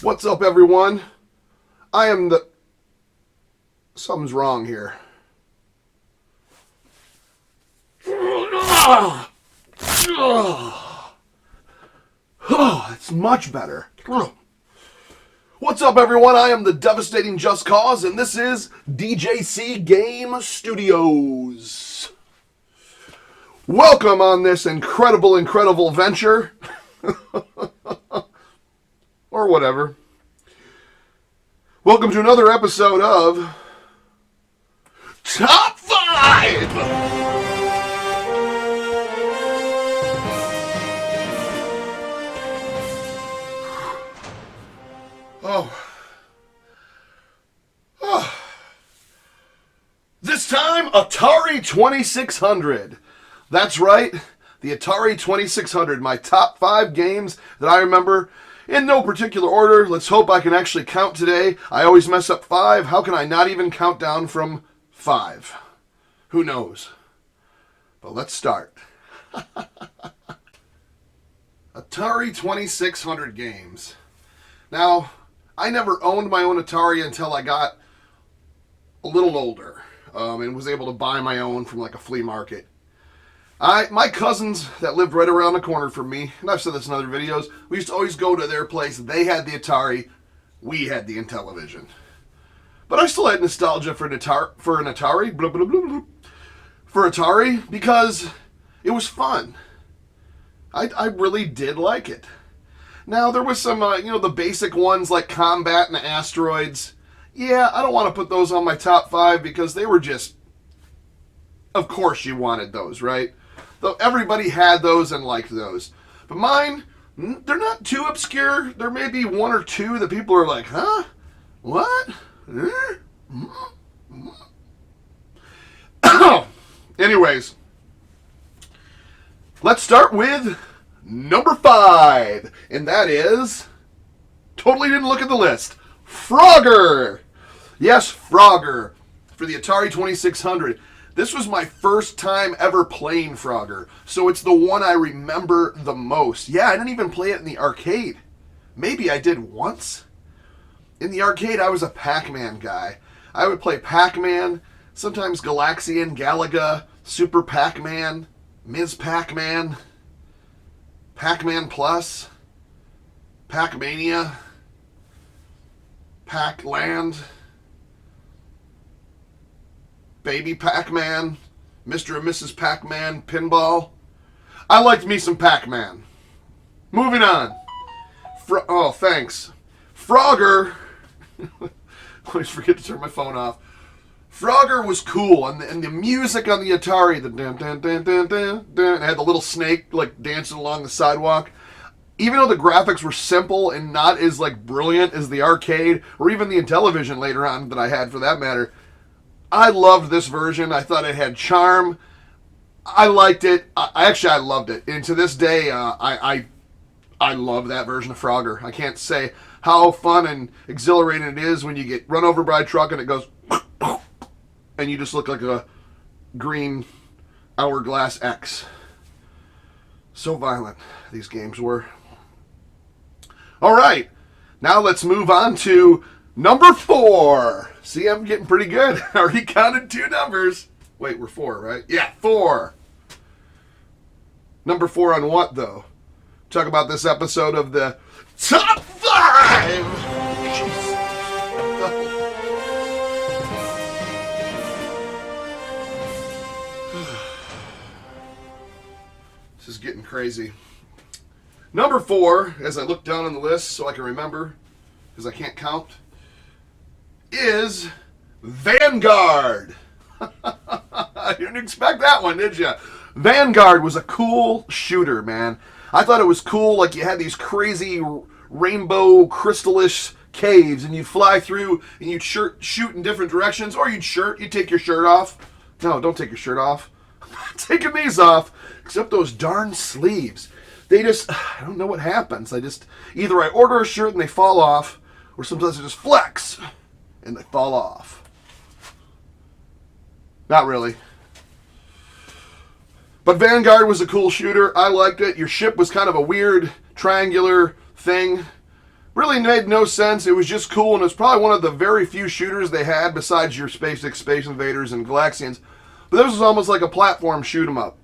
What's up, everyone? I am the... Something's wrong here. Oh, it's much better. What's up, everyone? I am the devastating Just Cause, and this is DJC Game Studios. Welcome on this incredible venture. Or whatever. Welcome to another episode of Top 5! This time, Atari 2600. That's right, the Atari 2600. My top 5 games that I remember in no particular order. Let's hope I can actually count today. I always mess up 5. How can I not even count down from 5? Who knows? But let's start. Atari 2600 games. Now, I never owned my own Atari until I got a little older and was able to buy my own from like a flea market. My cousins that lived right around the corner from me, and I've said this in other videos, we used to always go to their place. They had the Atari, we had the Intellivision. But I still had nostalgia for an Atari, for Atari, because it was fun. I really did like it. Now, there was some, the basic ones like Combat and Asteroids. Yeah, I don't want to put those on my top 5 because they were just, of course you wanted those, right? Though everybody had those and liked those. But mine, they're not too obscure. There may be 1 or 2 that people are like, huh? What? Anyways, let's start with number 5. And that is, totally didn't look at the list, Frogger. Yes, Frogger for the Atari 2600. This was my first time ever playing Frogger, so it's the one I remember the most. Yeah, I didn't even play it in the arcade. Maybe I did once. In the arcade, I was a Pac-Man guy. I would play Pac-Man, sometimes Galaxian, Galaga, Super Pac-Man, Ms. Pac-Man, Pac-Man Plus, Pac-Mania, Pac-Land, Baby Pac-Man, Mr. and Mrs. Pac-Man, Pinball. I liked me some Pac-Man. Moving on. Oh, thanks. Frogger. Always forget to turn my phone off. Frogger was cool, and the music on the Atari, the dun dun dun dun dun dun, it had the little snake like dancing along the sidewalk. Even though the graphics were simple and not as like brilliant as the arcade or even the Intellivision later on that I had for that matter, I loved this version. I thought it had charm. I liked it. I loved it. And to this day, I love that version of Frogger. I can't say how fun and exhilarating it is when you get run over by a truck and it goes and you just look like a green hourglass X. So violent these games were. All right. Now let's move on to number 4. See, I'm getting pretty good. I already counted 2 numbers. Wait, we're 4, right? Yeah, 4. Number 4 on what, though? Talk about this episode of the Top 5! Jeez. This is getting crazy. Number 4, as I look down on the list so I can remember, because I can't count, is Vanguard. You didn't expect that one, did you? Vanguard was a cool shooter, man. I thought it was cool, like you had these crazy rainbow crystallish caves and you'd fly through and you'd shoot in different directions, or you'd take your shirt off. No, don't take your shirt off. I'm not taking these off, except those darn sleeves. They just, I don't know what happens. Either I order a shirt and they fall off, or sometimes I just flex and they fall off. Not really. But Vanguard was a cool shooter. I liked it. Your ship was kind of a weird triangular thing Really made no sense. It was just cool, and it was probably one of the very few shooters they had besides your Space Invaders and Galaxians. But this was almost like a platform shoot 'em up.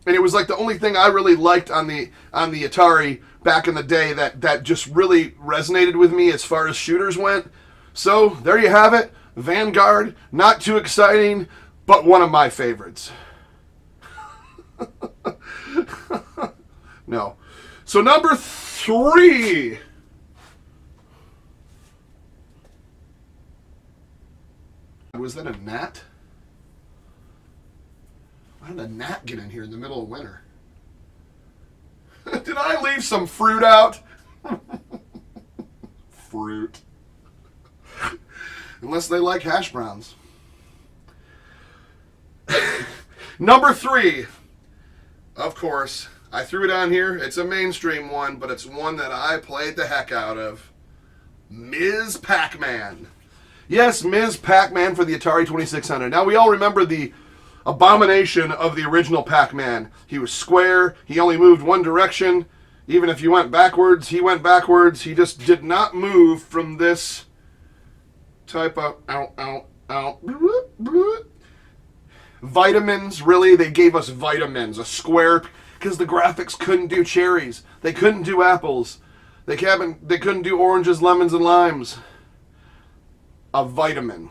And it was like the only thing I really liked on the Atari back in the day that just really resonated with me as far as shooters went. So there you have it. Vanguard, not too exciting, but one of my favorites. No. So number 3. Was that a gnat? Why did a gnat get in here in the middle of winter? Did I leave some fruit out? Fruit. Unless they like hash browns. Number 3. Of course, I threw it on here. It's a mainstream one, but it's one that I played the heck out of. Ms. Pac-Man. Yes, Ms. Pac-Man for the Atari 2600. Now, we all remember the abomination of the original Pac-Man. He was square. He only moved one direction. Even if you went backwards, he went backwards. He just did not move from this type of vitamins. Really, they gave us vitamins. A square, because the graphics couldn't do cherries. They couldn't do apples. They couldn't do oranges, lemons, and limes. A vitamin.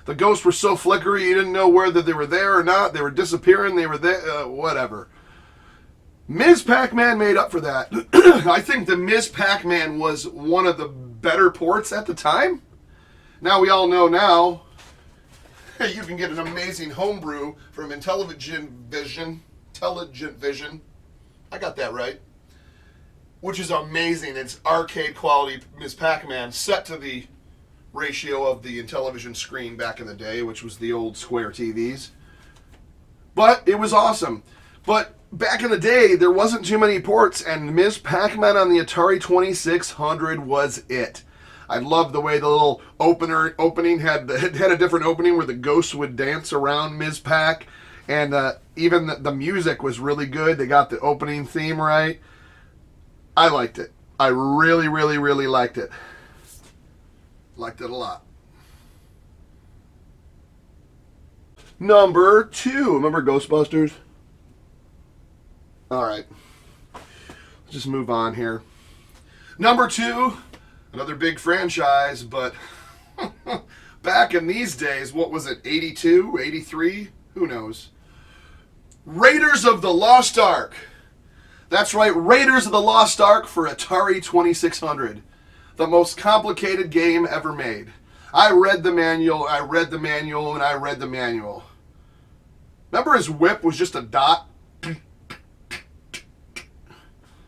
The ghosts were so flickery, you didn't know whether they were there or not. They were disappearing, they were there, whatever. Ms. Pac-Man made up for that. I think the Ms. Pac-Man was one of the better ports at the time. Now we all know now, you can get an amazing homebrew from Intelligent Vision. I got that right. Which is amazing. It's arcade quality Ms. Pac-Man set to the ratio of the Intellivision screen back in the day, which was the old square TVs. But it was awesome. But back in the day, there wasn't too many ports, and Ms. Pac-Man on the Atari 2600 was it. I loved the way the little opening had a different opening where the ghosts would dance around Ms. Pac, and even the music was really good. They got the opening theme right. I liked it. I really, really, really liked it. Liked it a lot. Number 2. Remember Ghostbusters? Alright. Let's just move on here. Number 2. Another big franchise, but back in these days, what was it, 82, 83? Who knows? Raiders of the Lost Ark. That's right, Raiders of the Lost Ark for Atari 2600. The most complicated game ever made. I read the manual, and I read the manual. Remember his whip was just a dot?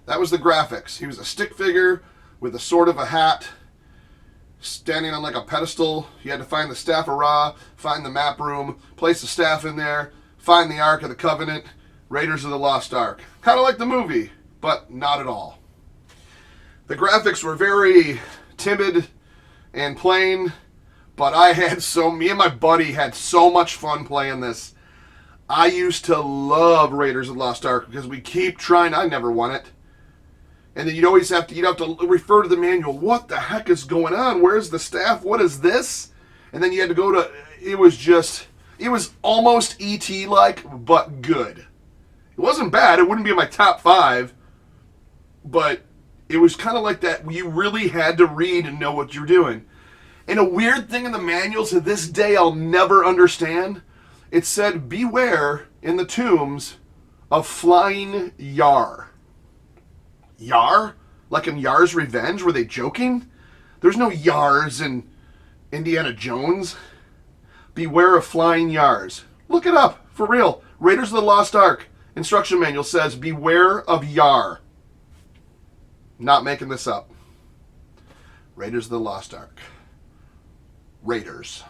That was the graphics. He was a stick figure with a sort of a hat, standing on like a pedestal. You had to find the Staff of Ra, find the map room, place the staff in there, find the Ark of the Covenant, Raiders of the Lost Ark. Kind of like the movie, but not at all. The graphics were very timid and plain, but me and my buddy had so much fun playing this. I used to love Raiders of the Lost Ark because we keep trying. I never won it. And then you'd have to refer to the manual. What the heck is going on? Where's the staff? What is this? And then you had to go to, it was almost E.T.-like, but good. It wasn't bad. It wouldn't be in my top 5, but it was kind of like that. You really had to read and know what you're doing. And a weird thing in the manual to this day I'll never understand. It said, beware in the tombs of flying Yar. Yar? Like in Yar's Revenge? Were they joking? There's no Yars in Indiana Jones. Beware of flying Yars. Look it up, for real. Raiders of the Lost Ark. Instruction manual says, beware of Yar. Not making this up. Raiders of the Lost Ark. Raiders.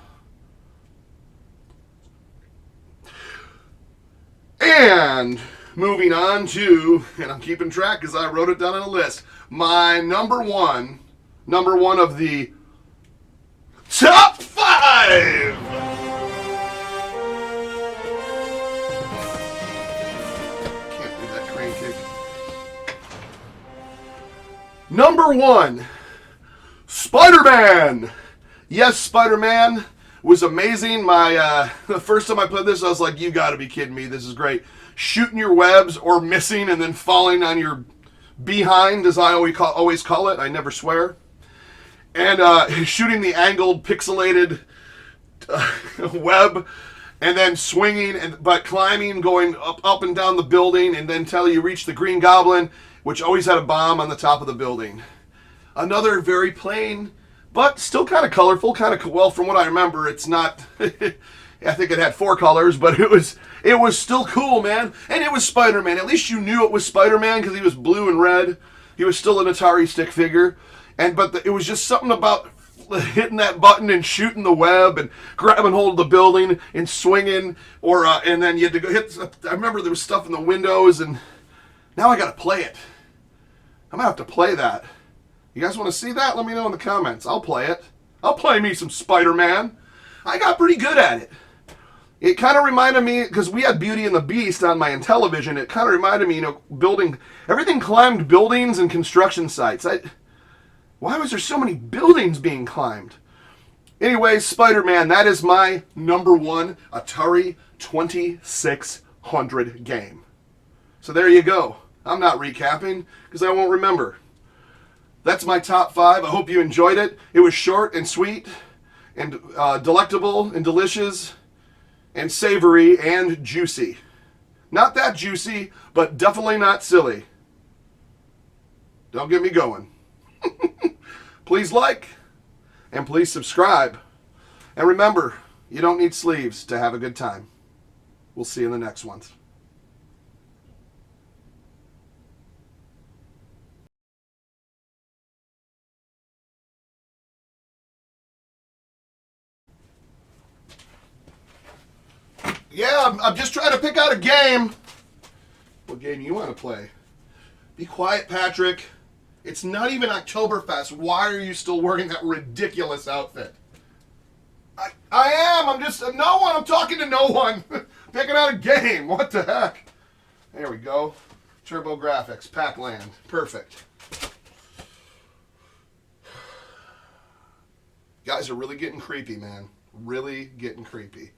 And moving on to, and I'm keeping track because I wrote it down on a list, my number one of the top 5. Can't do that crane kick. Number 1, Spider-Man. Yes, Spider-Man was amazing. The first time I played this, I was like, you gotta be kidding me. This is great. Shooting your webs or missing and then falling on your behind, as I always call it. I never swear. And shooting the angled, pixelated web, and then swinging, but climbing, going up and down the building, and then until you reach the Green Goblin, which always had a bomb on the top of the building. Another very plain, but still kind of colorful, well, from what I remember, it's not, I think it had 4 colors, but it was still cool, man. And it was Spider-Man. At least you knew it was Spider-Man because he was blue and red. He was still an Atari stick figure. But it was just something about hitting that button and shooting the web and grabbing hold of the building and swinging, and then you had to go hit. I remember there was stuff in the windows, and now I got to play it. I'm gonna have to play that. You guys want to see that? Let me know in the comments. I'll play it. I'll play me some Spider-Man. I got pretty good at it. It kind of reminded me, because we had Beauty and the Beast on my television, it kind of reminded me, everything climbed buildings and construction sites. Why was there so many buildings being climbed? Anyway, Spider-Man, that is my number 1 Atari 2600 game. So there you go. I'm not recapping, because I won't remember. That's my top 5. I hope you enjoyed it. It was short and sweet, and delectable and delicious, and savory and juicy. Not that juicy, but definitely not silly. Don't get me going. Please like, and please subscribe. And remember, you don't need sleeves to have a good time. We'll see you in the next ones. Yeah, I'm just trying to pick out a game. What game you want to play? Be quiet, Patrick. It's not even Oktoberfest. Why are you still wearing that ridiculous outfit? I am. I'm just no one. I'm talking to no one. Picking out a game. What the heck? There we go. Turbo Graphics. Pac-Land. Perfect. Guys are really getting creepy, man. Really getting creepy.